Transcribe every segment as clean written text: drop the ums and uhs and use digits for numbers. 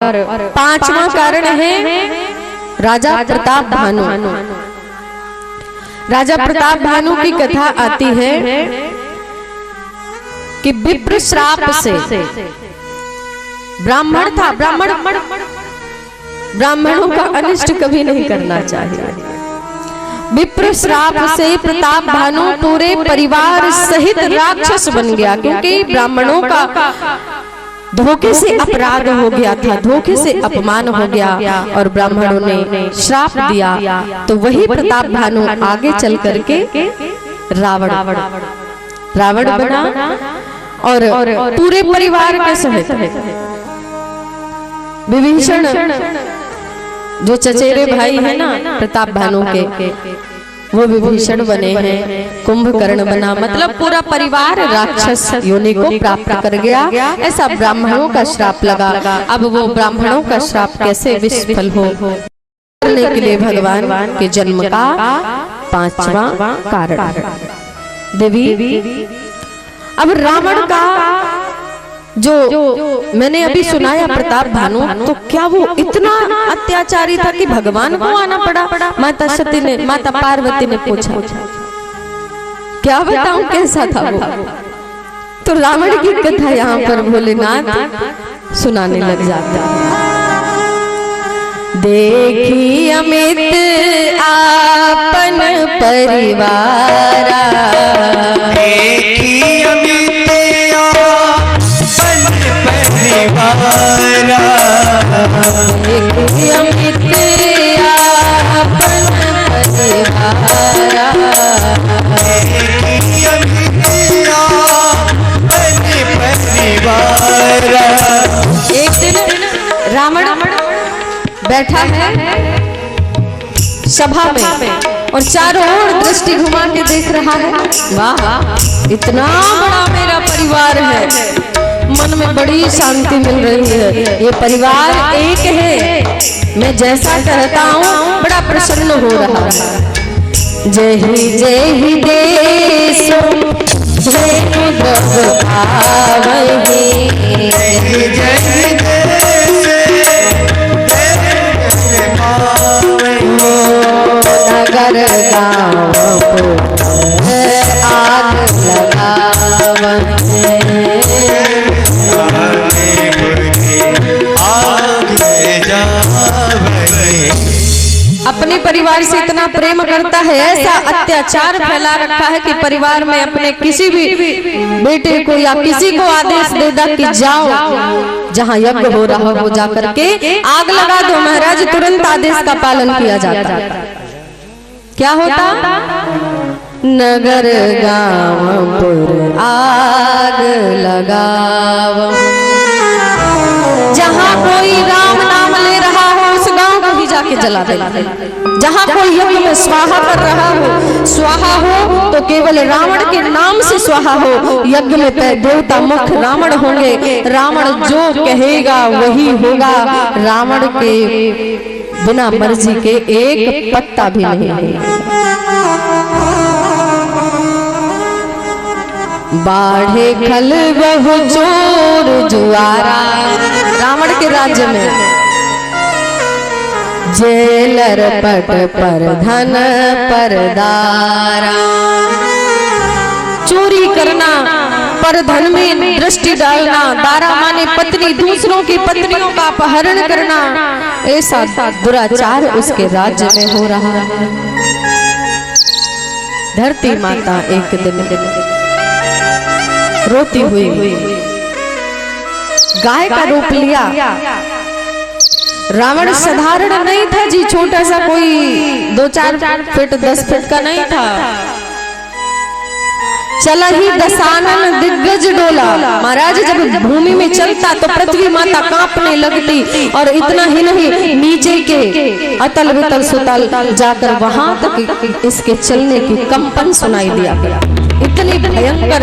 और पांचवा कारण है राजा प्रताप भानु। राजा प्रताप भानु की कथा आती है कि विप्र श्राप से ब्राह्मण था, ब्राह्मणों का अनिष्ट कभी नहीं करना चाहिए। विप्र श्राप से प्रताप भानु पूरे परिवार सहित राक्षस बन गया, क्योंकि ब्राह्मणों का धोखे से अपराध हो गया था, धोखे से अपमान हो गया और ब्राह्मणों ने श्राप दिया। तो वही प्रताप भानु आगे चल करके रावण बना और पूरे परिवार के सहित विभीषण जो चचेरे भाई है ना प्रताप भानु के, वो विभीषण बने हैं, कुंभकर्ण बना, मतलब पूरा परिवार राक्षस योनि को प्राप्त कर गया। ऐसा ब्राह्मणों का श्राप लगा। अब वो ब्राह्मणों का श्राप कैसे विफल हो, करने के लिए भगवान के जन्म का पांचवा कारण। देवी अब रावण का जो मैंने अभी सुनाया प्रताप भानु, तो क्या वो इतना अत्याचारी था कि भगवान को आना पड़ा? माता पार्वती ने पूछा, क्या बताऊं कैसा था वो? तो रावण की कथा यहाँ पर भोलेनाथ सुनाने लग जाता है। देखी अमित आपन परिवारा, देखी अमित आपन परिवारा, देखी अमित आपन परिवारा, देखी अमित आपन परिवारा। एक दिन रावण बैठा है सभा में और चारों ओर दृष्टि घुमा के देख रहा है। वाह, इतना बड़ा मेरा परिवार है, मन में बड़ी शांति मिल रही है। ये परिवार एक है, मैं जैसा चाहता हूँ बड़ा प्रसन्न हो रहा है। जय ही देशो जय नगर गाँव आग लगावन, अपने परिवार से इतना प्रेम करता है, ऐसा अत्याचार फैला रखा है कि परिवार में अपने किसी भी बेटे को या किसी को आदेश देता कि जाओ जहाँ यज्ञ हो रहा हो जा करके आग लगा दो। महाराज तुरंत आदेश का पालन किया जाता। क्या होता? नगर गाँव आग लगाओ, जहाँ कोई राम नाम ले रहा हो उस गांव को ही जाके जला दे। जहाँ कोई यज्ञ में स्वाहा कर रहा हो, स्वाहा हो तो केवल रावण के नाम से स्वाहा हो। यज्ञ में देवता मुख रावण होंगे, रावण जो कहेगा वही होगा। रावण के बिना मर्जी के एक पत्ता भी नहीं है। बाढ़े खल बहु चोर जुआरा, रावण के राज्य में जेलर पट पर धन परदारा, चोरी करना, पर धन में दृष्टि डालना, दारा माने पत्नी, दूसरों की पत्नियों का अपहरण करना, ऐसा दुराचार उसके राज्य में हो रहा है। धरती माता एक दिन रोती हुई गाय का रूप लिया। रावण साधारण नहीं था जी, छोटा सा कोई 2-4 फीट 10 फीट का नहीं था। चला ही दशानन दिग्गज डोला। महाराज जब भूमि में चलता तो पृथ्वी माता कांपने लगती, और इतना ही नहीं नीचे के अतल वितल सुतल जाकर वहां तक इसके चलने की कंपन सुनाई दिया गया। इतनी भयंकर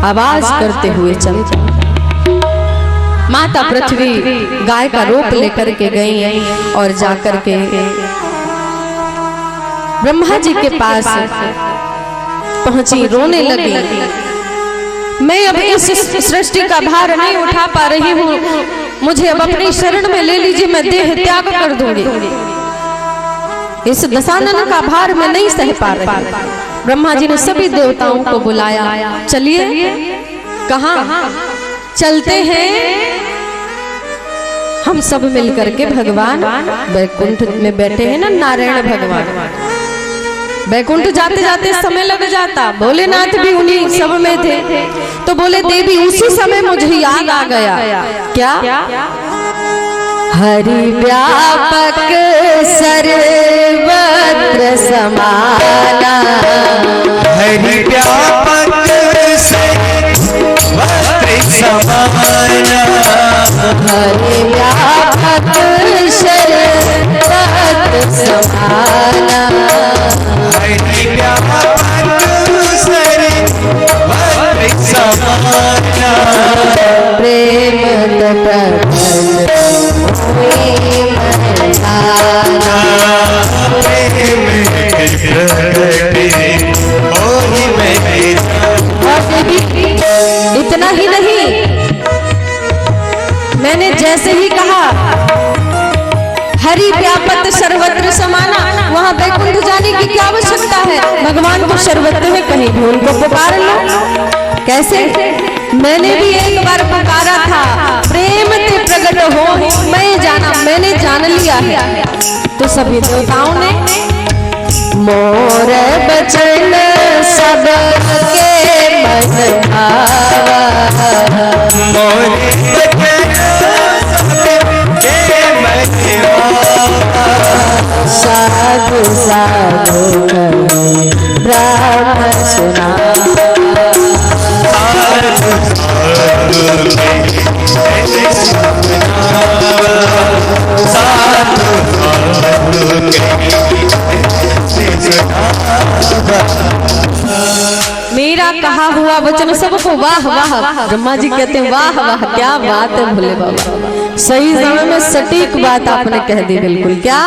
आवाज करते हुए चलता। माता पृथ्वी गाय का रूप लेकर के गई और जाकर के ब्रह्मा जी के पास पहुंची, रोने लगी। मैं अब इस सृष्टि का भार नहीं उठा पा रही हूँ, मुझे अब अपनी शरण में ले लीजिए, मैं देह त्याग कर दूंगी। इस दशानन का भार मैं नहीं सह पा रही। ब्रह्मा जी ने सभी देवताओं को बुलाया, चलिए कहाँ चलते हैं हम सब मिलकर के। भगवान वैकुंठ में बैठे हैं ना, नारायण भगवान। वैकुंठ जाते जाते समय लग जाता, भोलेनाथ भी उन्हीं सब में थे। तो बोले देवी उसी समय मुझे याद आ गया, क्या? हरि व्यापक सर्वत्र समाना, हरि व्यापक सर्वत्र समाना, हरि व्यापक सर्वत्र समाना, हरि व्यापक सर्वत्र समाना, प्रेम प्रकट इतना ही नहीं, मैंने जैसे ही कहा हरि व्यापक सर्वत्र समाना, वहां वैकुंठ जाने की क्या आवश्यकता है? भगवान को सर्वत्र में कहीं भी उनको पुकार लो। कैसे? मैंने भी एक बार पुकारा था, प्रेम ते प्रकट हो मैं जाना, मैंने जान लिया है। तो सभी देवताओं ने मोर बचन सबके मन भावा, मोर बचन सबके मन भावा, साधु साधु ब्रह्म सुना, मेरा कहा हुआ वचन सबको वाह वाह। ब्रह्मा जी कहते हैं वाह वाह, क्या बात है भोले बाबा, सही समय में सटीक बात आपने कह दी बिल्कुल। क्या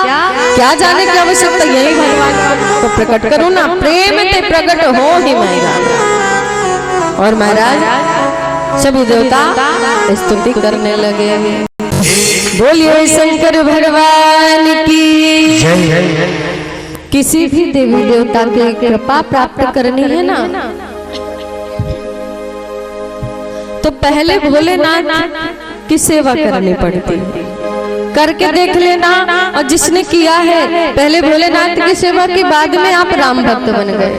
क्या जाने की आवश्यकता, यही भगवान को प्रकट करो ना, प्रेम ते प्रकट हो ही मैं। और महाराज सभी देवता स्तुति करने लगे, बोलिए शंकर भगवान की। किसी भी देवी देवता की कृपा प्राप्त करनी है ना, तो पहले भोलेनाथ की सेवा करनी पड़ती है। करके देख लेना, और जिसने किया है पहले भोलेनाथ की सेवा के बाद में आप राम भक्त बन गए,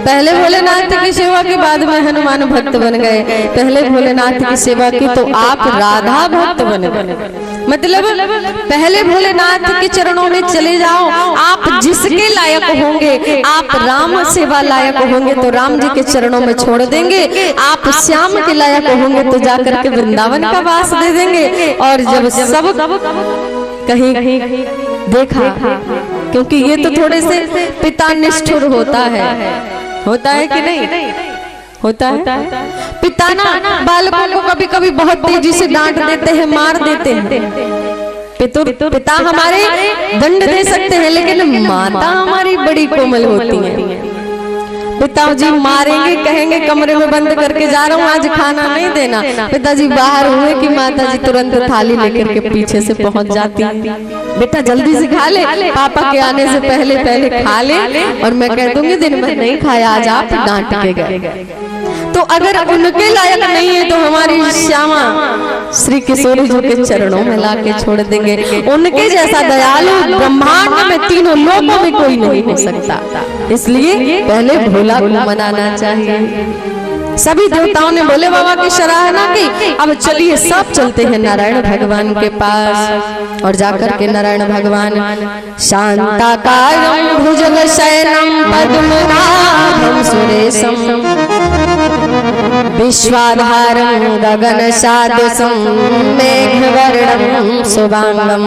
पहले भोलेनाथ की सेवा के बाद में हनुमान भक्त बन गए, पहले भोलेनाथ की सेवा की तो आप राधा भक्त बन गए। मतलब पहले भोलेनाथ के चरणों में चले जाओ, आप जिसके लायक होंगे, आप राम सेवा लायक होंगे तो राम जी के चरणों में छोड़ देंगे, आप श्याम के लायक होंगे तो जाकर के वृंदावन का वास दे देंगे। और जब सब कहीं देखा, क्योंकि ये तो थोड़े से पिता निष्ठुर होता है कि नहीं होता है? पिता ना बालकों को कभी कभी बहुत तेजी से डांट देते हैं, मार देते हैं। पिता हमारे दंड दे सकते हैं, लेकिन माता हमारी बड़ी कोमल होती है। पिताजी मारेंगे, कहेंगे कमरे में बंद करके जा रहा हूँ, आज खाना नहीं देना। पिताजी बाहर हुए कि माताजी तुरंत थाली लेकर के पीछे से पहुंच जाती, बेटा जल्दी से खा ले, पापा के आने से पहले पहले खा ले। और मैं कह दूंगी दिन भर नहीं खाया आज, आप डांट के गए। तो अगर उनके लायक नहीं है तो हमारी श्यामा श्री किशोरी जी के चरणों में लाके छोड़ देंगे। उनके जैसा दयालु ब्रह्मांड में तीनों लोकों में कोई नहीं हो सकता, इसलिए पहले भोला को मनाना चाहिए। सभी देवताओं ने भोले बाबा की सराहना की। अब चलिए सब चलते हैं नारायण भगवान के पास, और जाकर के नारायण भगवान शांताकारं भुजगशयनं पद्मनाभं सुरेशं विश्वाधारं गगनसदृशं मेघवर्णं शुभांगं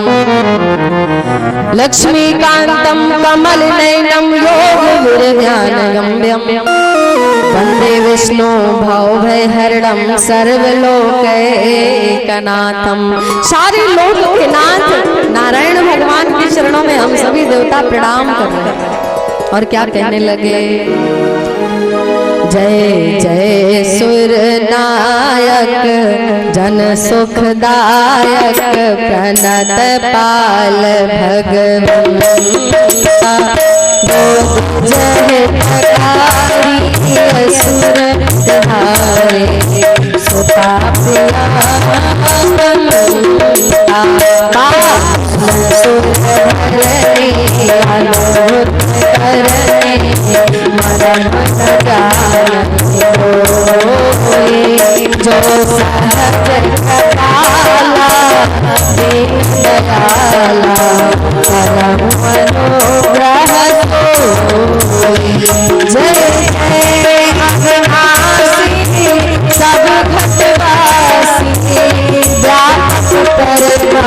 लक्ष्मीकान्तं कमलनयनं योगविरध्यानगम्यं वंदे विष्णु भवभयहरणं सर्वलोकैकनाथं। सारे लोक के नाथ नारायण भगवान के चरणों में हम सभी देवता प्रणाम कर रहे हैं। और क्या कहने लगे, जय जय सुर नायक जन सुखदायक प्रणत पाल भगवंता जय पधारी असुर सहारे सुता प्रिया जो सहज कपाला दीन दयाला परम मनोग्रह सोई। जय जय अघनासी सब घटवासी व्यास परमात्मा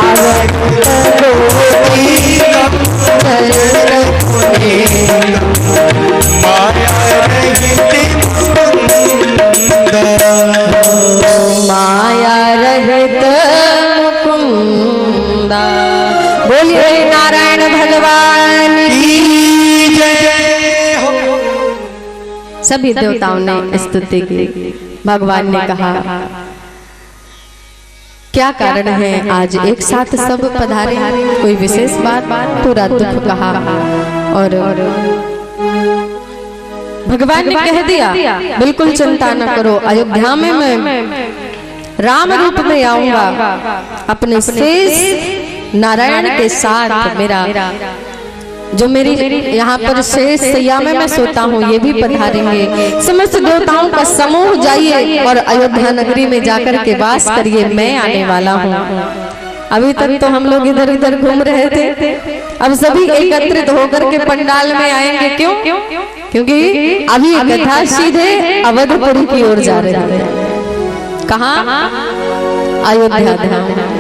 अवधूत गोपी माया रहित मुकुंदा। बोलिए नारायण भगवान की जय हो। सभी देवताओं ने स्तुति की। भगवान ने कहा क्या कारण है आज एक साथ सब पधारे, कोई विशेष बात? पूरा दुख कहा और भगवान ने कह दिया बिल्कुल चिंता न करो, अयोध्या में मैं राम रूप में आऊंगा, अपने शेष नारायण के साथ मेरा जो मेरी यहाँ पर शेष सैया में मैं सोता हूँ ये भी पधारेंगे। समस्त देवताओं का समूह जाइए और अयोध्या नगरी में जाकर के वास करिए, मैं आने वाला हूँ। अभी तक तो हम लोग इधर उधर घूम रहे थे, अब सभी एकत्रित होकर के पंडाल में आएंगे। क्यों? क्योंकि अभी कथा सीधे अवधपुरी की ओर जा रही है। कहाँ? अयोध्या धाम।